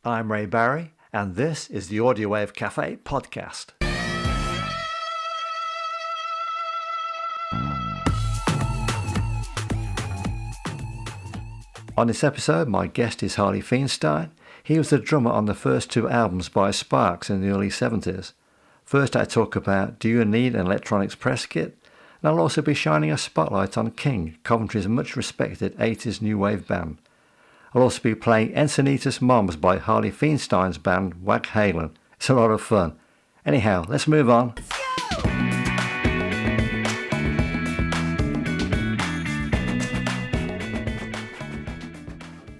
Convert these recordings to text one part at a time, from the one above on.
I'm Ray Barry, and this is the Audio Wave Cafe podcast. On this episode, my guest is Harley Feinstein. He was the drummer on the first two albums by Sparks in the early 70s. First, I talk about Do You Need an Electronics Press Kit? And I'll also be shining a spotlight on King, Coventry's much respected 80s new wave band. I'll also be playing Encinitas Moms by Harley Feinstein's band Wag Halen. It's a lot of fun. Anyhow, let's move on.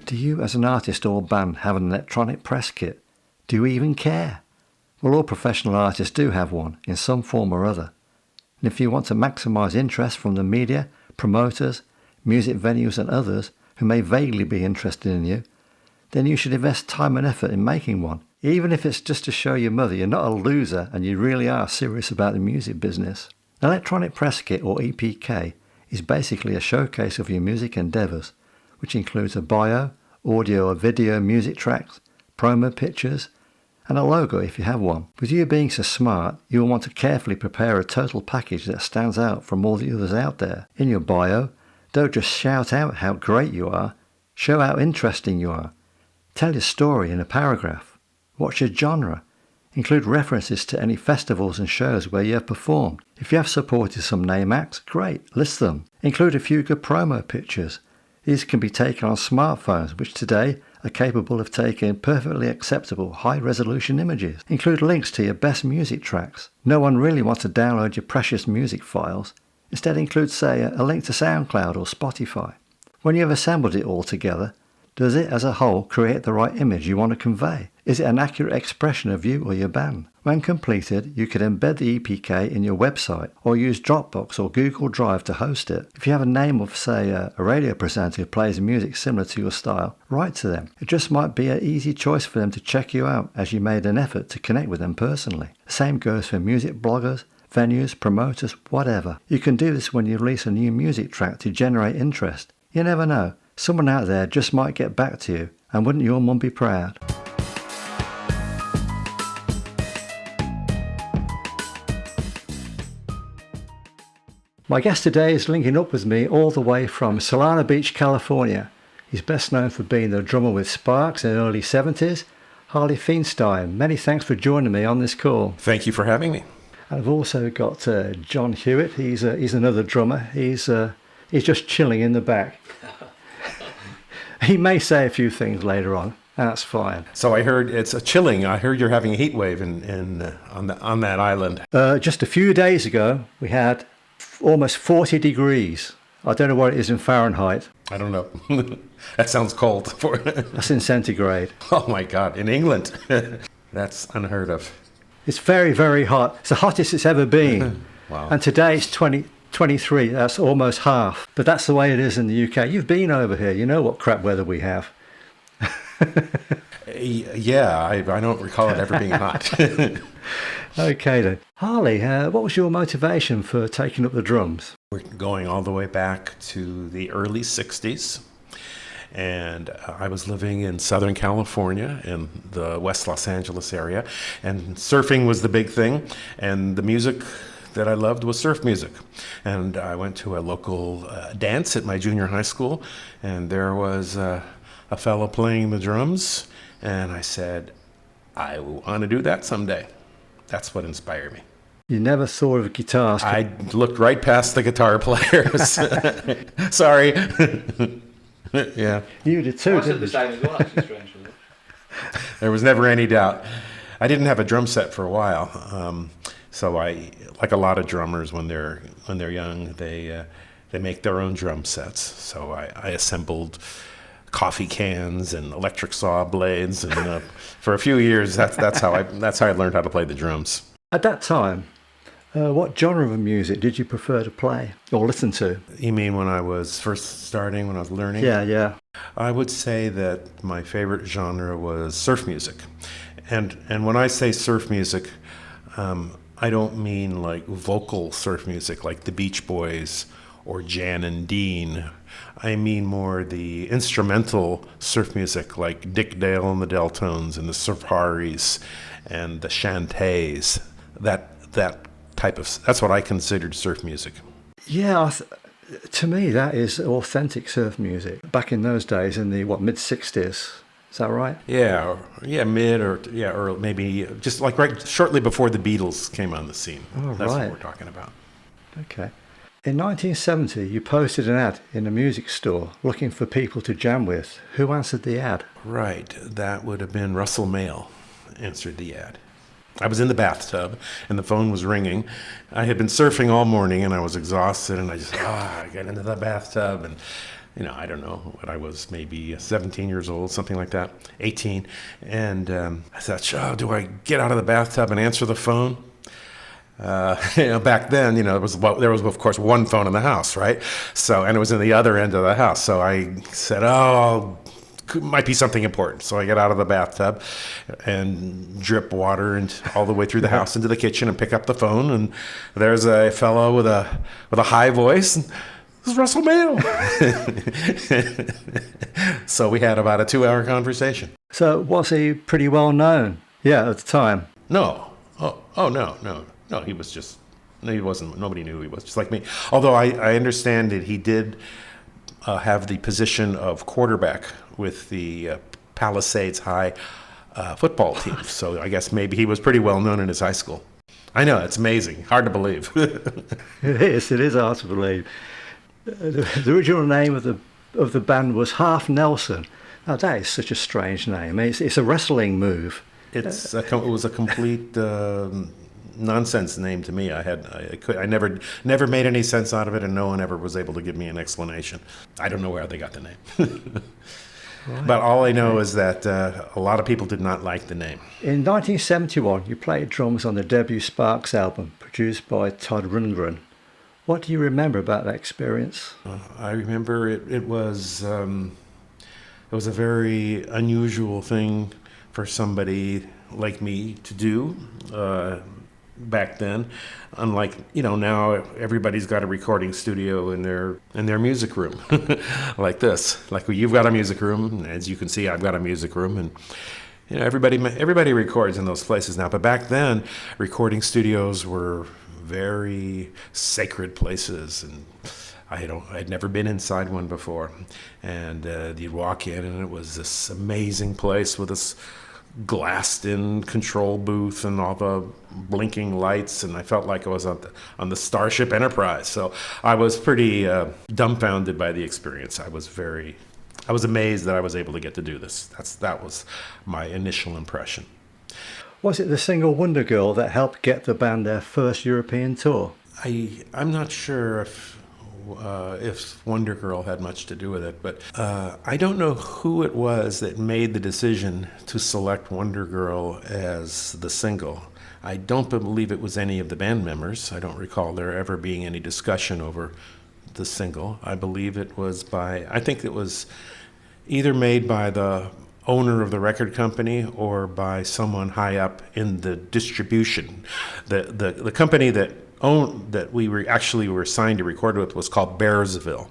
Do you as an artist or band have an electronic press kit? Do you even care? Well, all professional artists do have one in some form or other. And if you want to maximise interest from the media, promoters, music venues and others who may vaguely be interested in you, then you should invest time and effort in making one, even if it's just to show your mother you're not a loser and you really are serious about the music business. An electronic press kit, or EPK, is basically a showcase of your music endeavours, which includes a bio, audio or video music tracks, promo pictures, and a logo if you have one. With you being so smart, you will want to carefully prepare a total package that stands out from all the others out there. In your bio, don't just shout out how great you are, show how interesting you are. Tell your story in a paragraph. What's your genre? Include references to any festivals and shows where you have performed. If you have supported some name acts, great, list them. Include a few good promo pictures. These can be taken on smartphones, which today are capable of taking perfectly acceptable high-resolution images. Include links to your best music tracks. No one really wants to download your precious music files. Instead, include, say, a link to SoundCloud or Spotify. When you have assembled it all together, does it as a whole create the right image you want to convey? Is it an accurate expression of you or your band? When completed, you could embed the EPK in your website or use Dropbox or Google Drive to host it. If you have a name of, say, a radio presenter who plays music similar to your style, write to them. It just might be an easy choice for them to check you out as you made an effort to connect with them personally. The same goes for music bloggers, venues, promoters, whatever. You can do this when you release a new music track to generate interest. You never know. Someone out there just might get back to you, and wouldn't your mum be proud? My guest today is linking up with me all the way from Solana Beach, California. He's best known for being the drummer with Sparks in the early 70s. Harley Feinstein, many thanks for joining me on this call. Thank you for having me. And I've also got John Hewitt. He's another drummer. He's just chilling in the back. He may say a few things later on, and that's fine. So I heard it's a chilling. I heard you're having a heat wave on that island. Just a few days ago, we had almost 40 degrees. I don't know what it is in Fahrenheit. I don't know. That sounds cold. That's in centigrade. Oh my God, in England. That's unheard of. It's very, very hot. It's the hottest it's ever been. Wow. And today it's 23. That's almost half. But that's the way it is in the UK. You've been over here. You know what crap weather we have. Yeah, I don't recall it ever being hot. Okay then. Harley, what was your motivation for taking up the drums? We're going all the way back to the early 60s. And I was living in Southern California in the West Los Angeles area. And surfing was the big thing. And the music that I loved was surf music. And I went to a local dance at my junior high school. And there was a fellow playing the drums. And I said, I want to do that someday. That's what inspired me. You never thought of a guitar? I looked right past the guitar players. Sorry. Yeah. You did too, didn't you? The same as well, actually, strangely. There was never any doubt. I didn't have a drum set for a while. So I, like a lot of drummers when they're young, they make their own drum sets. So I assembled coffee cans and electric saw blades, and for a few years, that's how I learned how to play the drums. At that time, what genre of music did you prefer to play or listen to? You mean when I was first starting, when I was learning? Yeah. I would say that my favorite genre was surf music, and when I say surf music, I don't mean like vocal surf music like the Beach Boys or Jan and Dean. I mean more the instrumental surf music, like Dick Dale and the Deltones and the Safaris and the Shantays. That type of, that's what I considered surf music. Yeah, to me that is authentic surf music. Back in those days, in the mid-60s, is that right? Or maybe just like right shortly before the Beatles came on the scene. Oh, That's right. what we're talking about. Okay. In 1970, you posted an ad in a music store looking for people to jam with. Who answered the ad? Right, that would have been Russell Mael answered the ad. I was in the bathtub and the phone was ringing. I had been surfing all morning and I was exhausted, and I just I got into the bathtub, and I don't know what I was, maybe 17 years old, something like that, 18. And I thought, do I get out of the bathtub and answer the phone? Back then, there was of course one phone in the house, right? So, and it was in the other end of the house. So I said, might be something important. So I get out of the bathtub and drip water and all the way through the house into the kitchen and pick up the phone, and there's a fellow with a high voice. And, this is Russell Mael. So we had about a 2-hour conversation. So was he pretty well known? Yeah, at the time. No. No, he was just, no, he wasn't, nobody knew he was, just like me. Although I understand that he did have the position of quarterback with the Palisades High football team. So I guess maybe he was pretty well known in his high school. I know, it's amazing. Hard to believe. It is hard to believe. The original name of the band was Half Nelson. Now that is such a strange name. It's a wrestling move. It was a complete nonsense name to me. I never made any sense out of it, and no one ever was able to give me an explanation. I don't know where they got the name. Right. But all I know is that a lot of people did not like the name. In 1971, you played drums on the debut Sparks album, produced by Todd Rundgren. What do you remember about that experience? I remember it was a very unusual thing for somebody like me to do back then. Unlike, now everybody's got a recording studio in their music room like this. Like you've got a music room, as you can see, I've got a music room, and everybody records in those places now. But back then, recording studios were very sacred places, and I'd never been inside one before. And you'd walk in, and it was this amazing place with this glassed-in control booth and all the blinking lights, and I felt like I was on the Starship Enterprise. So I was pretty dumbfounded by the experience. I was amazed that I was able to get to do this. That was my initial impression. Was it the single Wonder Girl that helped get the band their first European tour? I'm not sure if Wonder Girl had much to do with it, but I don't know who it was that made the decision to select Wonder Girl as the single. I don't believe it was any of the band members. I don't recall there ever being any discussion over the single. I believe it was I think it was either made by the owner of the record company or by someone high up in the distribution. The company that we were signed to record with was called Bearsville,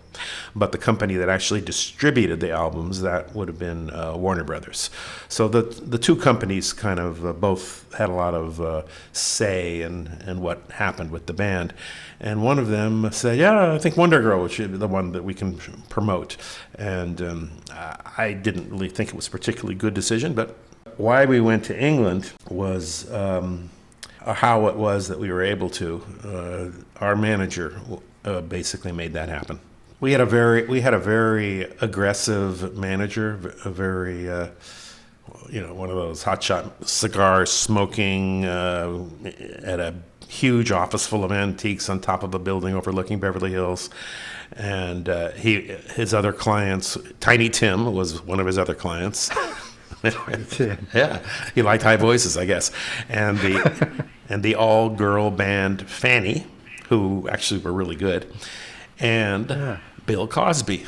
but the company that actually distributed the albums, that would have been Warner Brothers. So the two companies kind of both had a lot of say in what happened with the band, and one of them said, I think Wonder Girl should be the one that we can promote, and I didn't really think it was a particularly good decision. But why we went to England was how it was that we were able to. Our manager basically made that happen. We had a very aggressive manager, a very one of those hotshot cigar smoking at a huge office full of antiques on top of a building overlooking Beverly Hills. And his other clients, Tiny Tim was one of his other clients. Yeah, he liked high voices, I guess. And the all-girl band Fanny, who actually were really good, and Bill Cosby,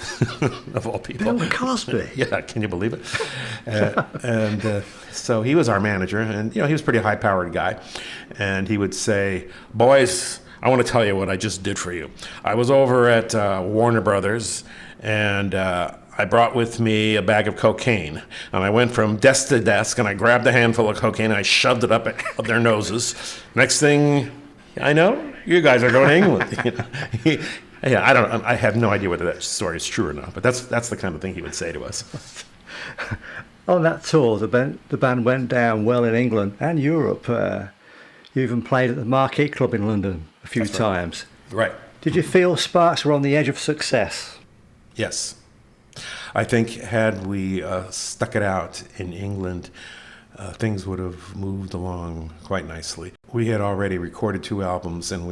of all people. Bill Cosby? Yeah, can you believe it? So he was our manager, and he was a pretty high-powered guy. And he would say, "Boys, I want to tell you what I just did for you. I was over at Warner Brothers, And I brought with me a bag of cocaine. And I went from desk to desk, and I grabbed a handful of cocaine, and I shoved it up their noses. Next thing I know, you guys are going to England. Yeah, I have no idea whether that story is true or not, but that's the kind of thing he would say to us. On that tour, the band went down well in England and Europe. You even played at the Marquee Club in London a few times. Right. Did you feel Sparks were on the edge of success? Yes. I think had we stuck it out in England, things would have moved along quite nicely. We had already recorded 2 albums, and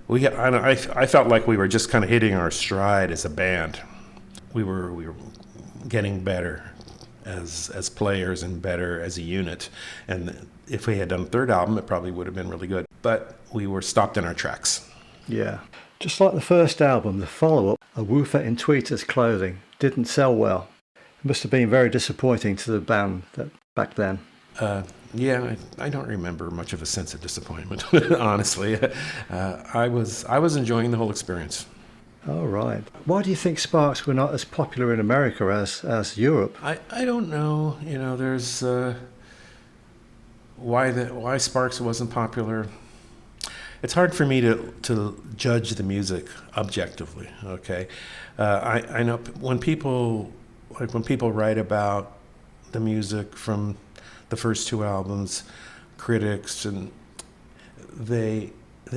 I felt like we were just kind of hitting our stride as a band. We were getting better as players and better as a unit. And if we had done a 3rd album, it probably would have been really good. But we were stopped in our tracks. Yeah. Just like the first album, the follow-up, A Woofer in Tweeter's Clothing, didn't sell well. It must have been very disappointing to the band back then. Yeah, I don't remember much of a sense of disappointment, honestly. I was enjoying the whole experience. Oh, right. Why do you think Sparks were not as popular in America as Europe? I don't know. There's why Sparks wasn't popular. It's hard for me to judge the music objectively. Okay, I know when people write about the music from the first 2 albums, critics, and they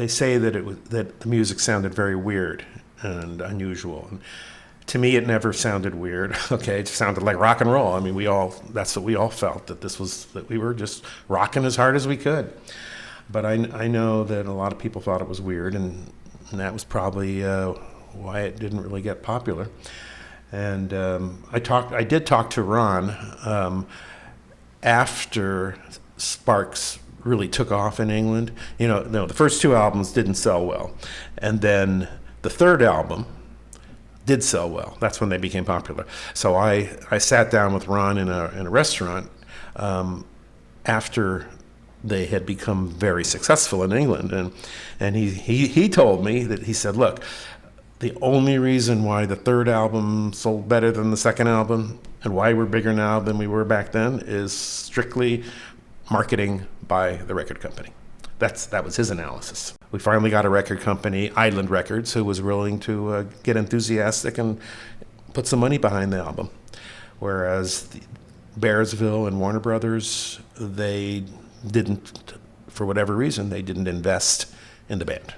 say that the music sounded very weird and unusual. And to me, it never sounded weird. Okay, it sounded like rock and roll. I mean, that's what we all felt, that we were just rocking as hard as we could. But I know that a lot of people thought it was weird, and that was probably why it didn't really get popular. And I did talk to Ron after Sparks really took off in England. The first 2 albums didn't sell well, and then the 3rd album did sell well. That's when they became popular. So I sat down with Ron in a restaurant after they had become very successful in England, and he told me that he said, look, the only reason why the 3rd album sold better than the 2nd album and why we're bigger now than we were back then is strictly marketing by the record company. That was his analysis. We finally got a record company, Island Records, who was willing to get enthusiastic and put some money behind the album. Whereas Bearsville and Warner Brothers, they didn't, for whatever reason, they didn't invest in the band.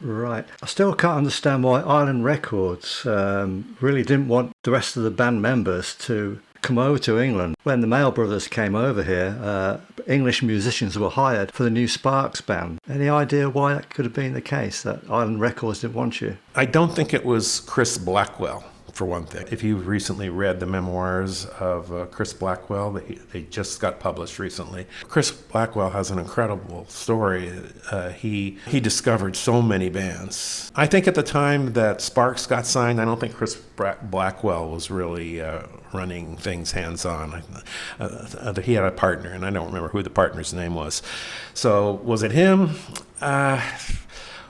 Right. I still can't understand why Island Records really didn't want the rest of the band members to come over to England. When the Mail Brothers came over here, English musicians were hired for the new Sparks band. Any idea why that could have been the case, that Island Records didn't want you? I don't think it was Chris Blackwell, for one thing. If you've recently read the memoirs of Chris Blackwell, they just got published recently. Chris Blackwell has an incredible story. He discovered so many bands. I think at the time that Sparks got signed, I don't think Chris Blackwell was really running things hands-on. He had a partner, and I don't remember who the partner's name was. So was it him?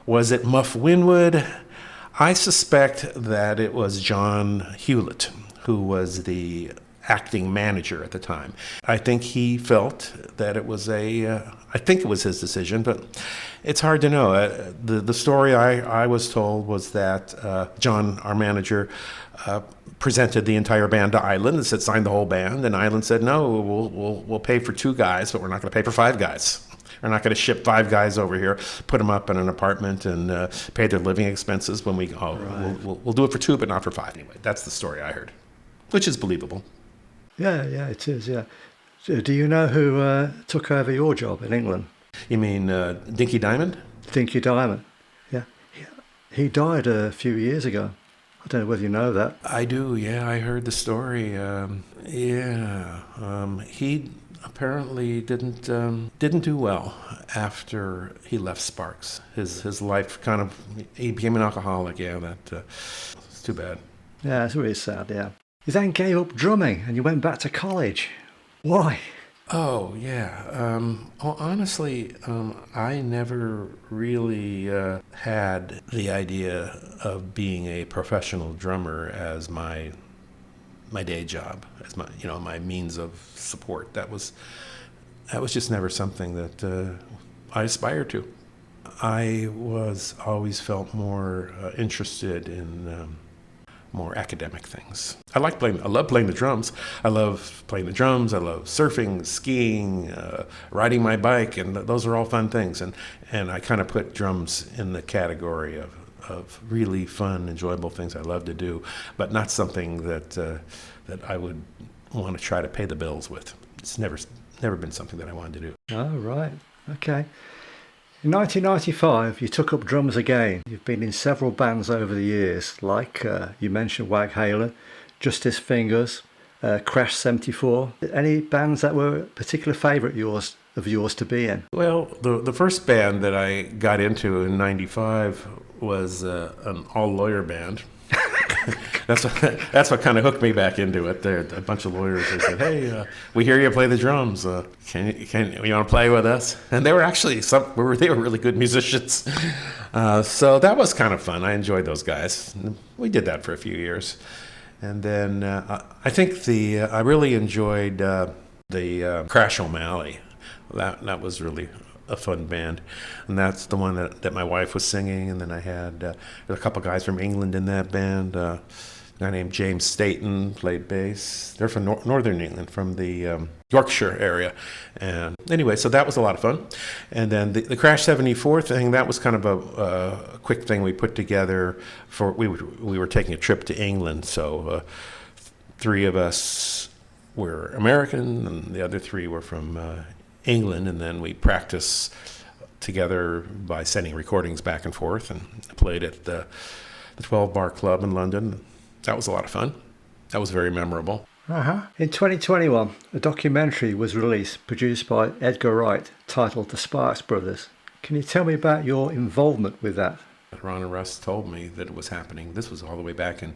Was it Muff Winwood? I suspect that it was John Hewlett, who was the acting manager at the time. I think he felt that it was I think it was his decision, but it's hard to know. The story I was told was that John, our manager, presented the entire band to Island and said, sign the whole band. And Island said, no, we'll pay for 2 guys, but we're not going to pay for 5 guys. We're not going to ship 5 guys over here, put them up in an apartment, and pay their living expenses when we'll do it for 2, but not for 5. Anyway, that's the story I heard, which is believable. Yeah, it is, yeah. So do you know who took over your job in England? You mean Dinky Diamond? Dinky Diamond, yeah. He died a few years ago. I don't know whether you know that. I do, yeah. I heard the story. He apparently didn't do well after he left Sparks. His life he became an alcoholic. Yeah, it's too bad. Yeah, it's really sad. Yeah. You then gave up drumming and you went back to college. Why? Oh, yeah. Well, honestly, I never really had the idea of being a professional drummer as my day job, as my means of support. That was just never something that I aspired to. I was always felt more interested in more academic things. I love playing the drums. I love playing the drums. I love surfing, skiing, riding my bike, and those are all fun things. And I kind of put drums in the category of really fun, enjoyable things I love to do, but not something that I would want to try to pay the bills with. It's never been something that I wanted to do. Oh, right. Okay. In 1995, you took up drums again. You've been in several bands over the years, like you mentioned Wag Halen, Justice Fingers, Crash 74. Any bands that were a particular favourite of yours to be in? Well, the first band that I got into in '95 was an all-lawyer band. That's what kind of hooked me back into it. There, a bunch of lawyers. They said, "Hey, we hear you play the drums. Can you want to play with us?" And they were actually they were really good musicians. So that was kind of fun. I enjoyed those guys. We did that for a few years, and then I think I really enjoyed the Crash O'Malley. That was really a fun band, and that's the one that my wife was singing. And then I had a couple guys from England in that band. A guy named James Staten played bass. They're from Northern England, from the Yorkshire area. And anyway, so that was a lot of fun. And then the Crash 74 thing, that was kind of a quick thing we put together we were taking a trip to England. So three of us were American, and the other three were from England, and then we practiced together by sending recordings back and forth, and played at the 12 Bar Club in London. That was a lot of fun. That was very memorable. Uh-huh. In 2021, a documentary was released produced by Edgar Wright titled The Sparks Brothers. Can you tell me about your involvement with that? Ron and Russ told me that it was happening. This was all the way back in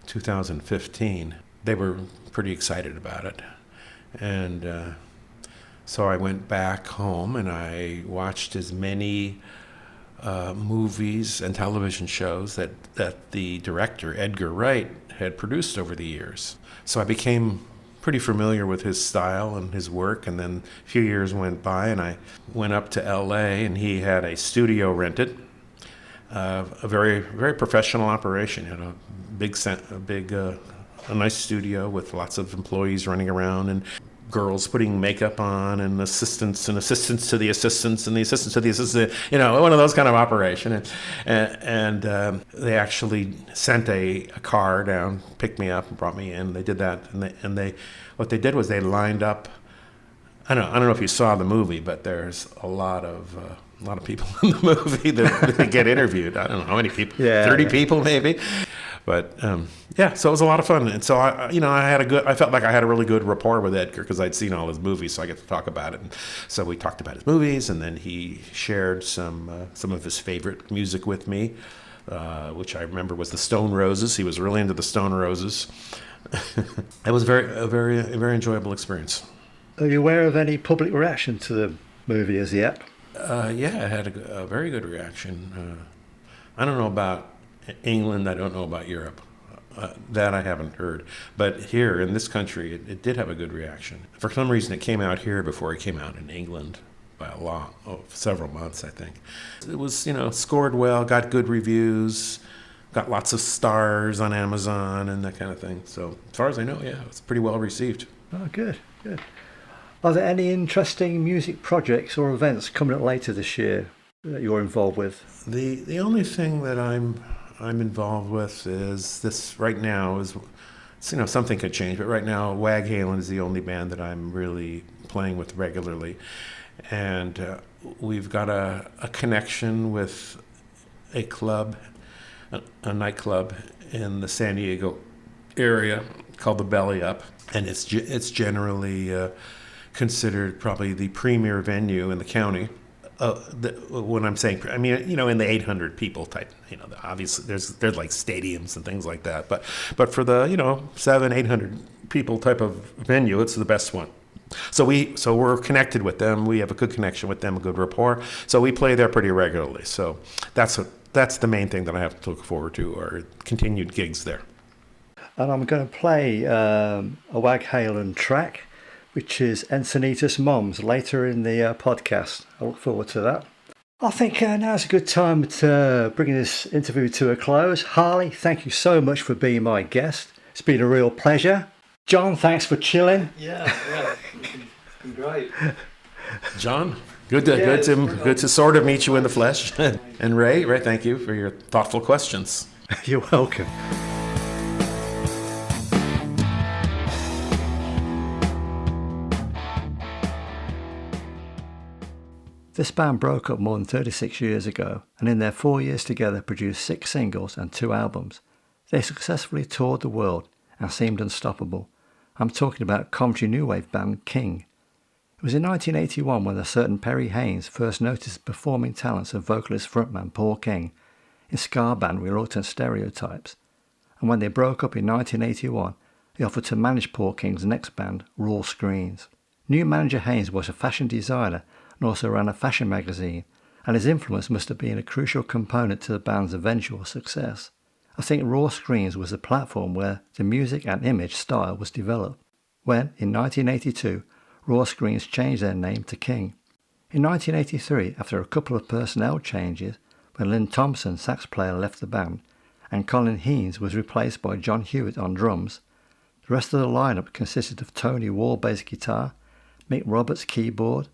2015. They were pretty excited about it. And so I went back home and I watched as many movies and television shows that the director, Edgar Wright, had produced over the years. So I became pretty familiar with his style and his work, and then a few years went by and I went up to LA and he had a studio rented, a very, very professional operation. He had a nice studio with lots of employees running around and girls putting makeup on, and assistants to the assistants and the assistants to the assistants, one of those kind of operation. And they actually sent a car down, picked me up and brought me in. They did that, and what they did was they lined up. I don't know if you saw the movie, but there's a lot of people in the movie that get interviewed. I don't know how many people, 30 people maybe. But so it was a lot of fun, and so I felt like I had a really good rapport with Edgar because I'd seen all his movies, so I get to talk about it. And so we talked about his movies, and then he shared some of his favorite music with me, which I remember was the Stone Roses. He was really into the Stone Roses. It was a very enjoyable experience. Are you aware of any public reaction to the movie as yet? I had a very good reaction. I don't know about England, I don't know about Europe. That I haven't heard. But here in this country, it did have a good reaction. For some reason, it came out here before it came out in England by several months, I think. It was, scored well, got good reviews, got lots of stars on Amazon and that kind of thing. So as far as I know, it's pretty well received. Oh, good. Are there any interesting music projects or events coming up later this year that you're involved with? The only thing that I'm involved with is this right now is, something could change, but right now Wag Halen is the only band that I'm really playing with regularly. And we've got a connection with a club, a nightclub in the San Diego area called the Belly Up. And it's generally considered probably the premier venue in the county. When I'm saying, I mean, in the 800 people type, obviously there's like stadiums and things like that. But for the, 700-800 people type of venue, it's the best one. So we're connected with them. We have a good connection with them, a good rapport. So we play there pretty regularly. So that's the main thing that I have to look forward to, or continued gigs there. And I'm going to play a Wag Halen track, which is Encinitas Moms, later in the podcast. I look forward to that. I think now's a good time to bring this interview to a close. Harley, thank you so much for being my guest. It's been a real pleasure. John, thanks for chilling. Yeah, it's been great. John, good to sort of meet you in the flesh. And Ray, thank you for your thoughtful questions. You're welcome. This band broke up more than 36 years ago, and in their 4 years together produced 6 singles and 2 albums. They successfully toured the world and seemed unstoppable. I'm talking about Coventry new wave band King. It was in 1981 when a certain Perry Haynes first noticed the performing talents of vocalist frontman Paul King in ska band Reluctant Stereotypes. And when they broke up in 1981, he offered to manage Paul King's next band, Raw Screens. New manager Haynes was a fashion designer and also ran a fashion magazine, and his influence must have been a crucial component to the band's eventual success. I think Raw Screens was the platform where the music and image style was developed. When, in 1982, Raw Screens changed their name to King. In 1983, after a couple of personnel changes, when Lynn Thompson, sax player, left the band, and Colin Haynes was replaced by John Hewitt on drums, the rest of the lineup consisted of Tony Wall bass guitar, Mick Roberts keyboard,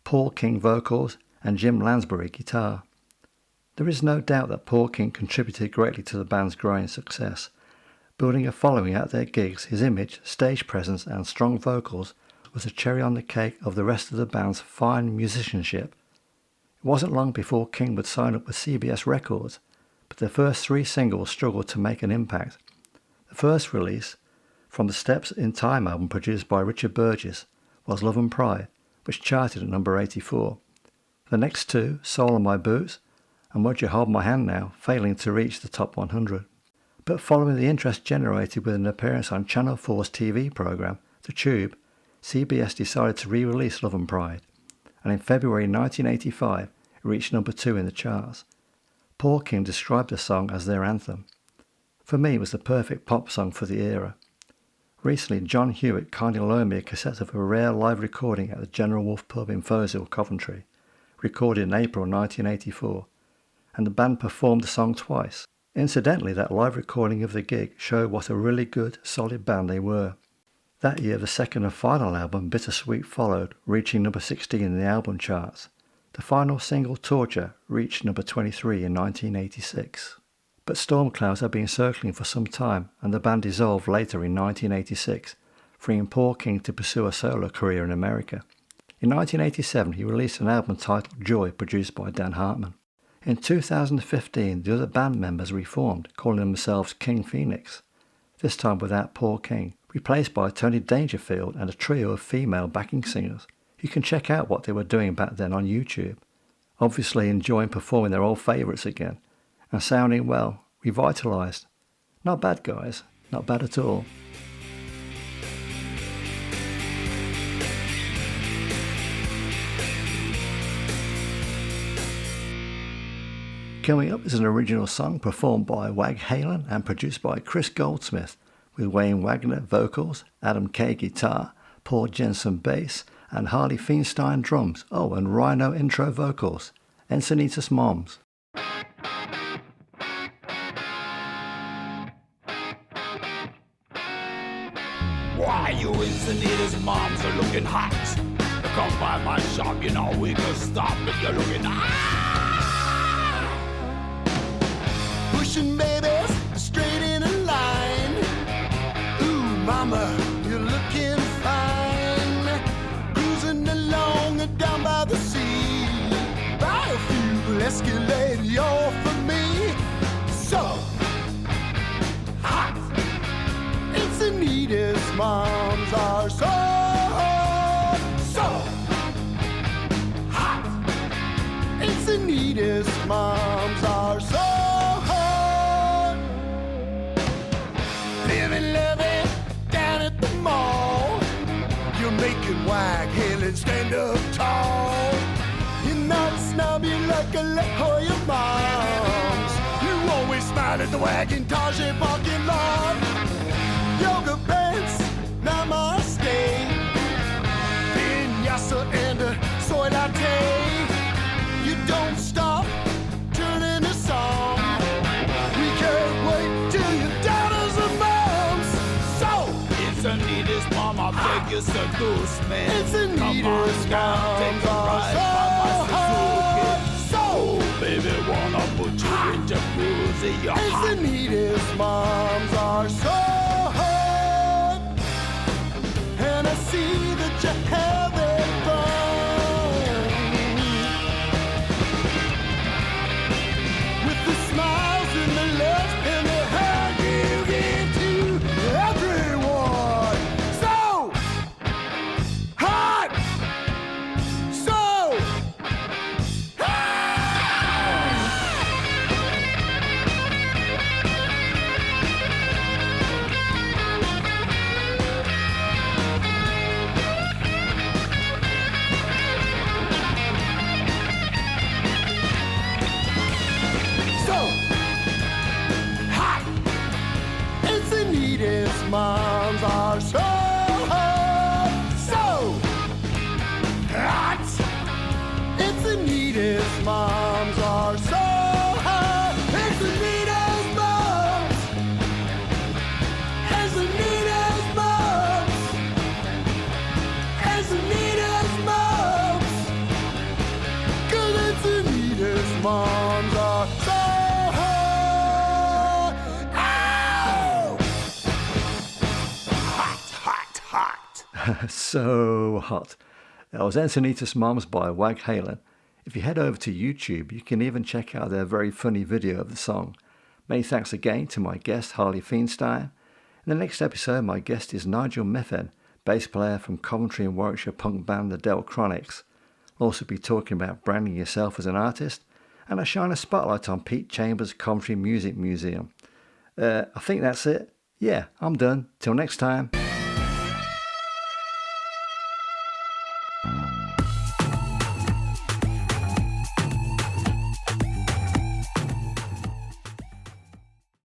Paul King vocals, and Jim Lansbury guitar. There is no doubt that Paul King contributed greatly to the band's growing success. Building a following at their gigs, his image, stage presence and strong vocals was a cherry on the cake of the rest of the band's fine musicianship. It wasn't long before King would sign up with CBS Records, but their first 3 singles struggled to make an impact. The first release, from the Steps in Time album produced by Richard Burgess, was Love and Pride, which charted at number 84. The next 2, Soul on My Boots and Won't You Hold My Hand Now, failing to reach the top 100. But following the interest generated with an appearance on Channel 4's TV programme, The Tube, CBS decided to re-release Love and Pride, and in February 1985 it reached number 2 in the charts. Paul King described the song as their anthem. For me, it was the perfect pop song for the era. Recently, John Hewitt kindly loaned me a cassette of a rare live recording at the General Wolfe pub in Foeshill, Coventry, recorded in April 1984, and the band performed the song twice. Incidentally, that live recording of the gig showed what a really good, solid band they were. That year, the second and final album, Bittersweet, followed, reaching number 16 in the album charts. The final single, Torture, reached number 23 in 1986. But storm clouds had been circling for some time, and the band dissolved later in 1986, freeing Paul King to pursue a solo career in America. In 1987, he released an album titled Joy, produced by Dan Hartman. In 2015, the other band members reformed, calling themselves King Phoenix, this time without Paul King, replaced by Tony Dangerfield and a trio of female backing singers. You can check out what they were doing back then on YouTube, obviously enjoying performing their old favourites again, and sounding well, revitalised. Not bad, guys, not bad at all. Coming up is an original song performed by Wag Halen and produced by Chris Goldsmith, with Wayne Wagner vocals, Adam Kay guitar, Paul Jensen bass, and Harley Feinstein drums. Oh, and Rhino intro vocals. Encinitas Moms. Why, you Encinitas moms are looking hot. Come by my shop, you know we can stop if you're looking hot. Pushing babies straight in a line. Ooh, mama, you're looking fine. Cruising along down by the sea. Biofuel Escalade, you're for me. So hot. Encinitas moms are so hot. Encinitas moms are so hot. Living, loving down at the mall. You're making wine. and stand up tall. You're not snobby like a La Jolla moms. You always smile at the wagon Tajay parking lot. Yoga pants, namaste. Vinyasa and a soy latte. You don't stop, turning a song. We can't wait till your daughters and moms. So It's Anita's mom, I beg you seduce me. it's Anita's Take moms a are ride so by my hot. Suzuki. So Oh, baby, wanna put you in jacuzzi. You're it's hot. Anita's moms are so hot. And I see that you have it fun. With the smiles and the love and the hug you give to everyone. So hot. So hot. It's Anita's moms are so hot. So hot. It's Anita's moms are so hot. It's Anita's moms. It's Anita's moms. It's Anita's moms. 'Cause it's Anita's moms are so hot. Ow! Hot, hot. So hot. That was Encinitas Moms by Wag Halen. If you head over to YouTube, you can even check out their very funny video of the song. Many thanks again to my guest, Harley Feinstein. In the next episode, my guest is Nigel Methven, bass player from Coventry and Warwickshire punk band The Delchronics. We'll also be talking about branding yourself as an artist, and I shine a spotlight on Pete Chambers' Coventry Music Museum. I think that's it. Yeah, I'm done. Till next time.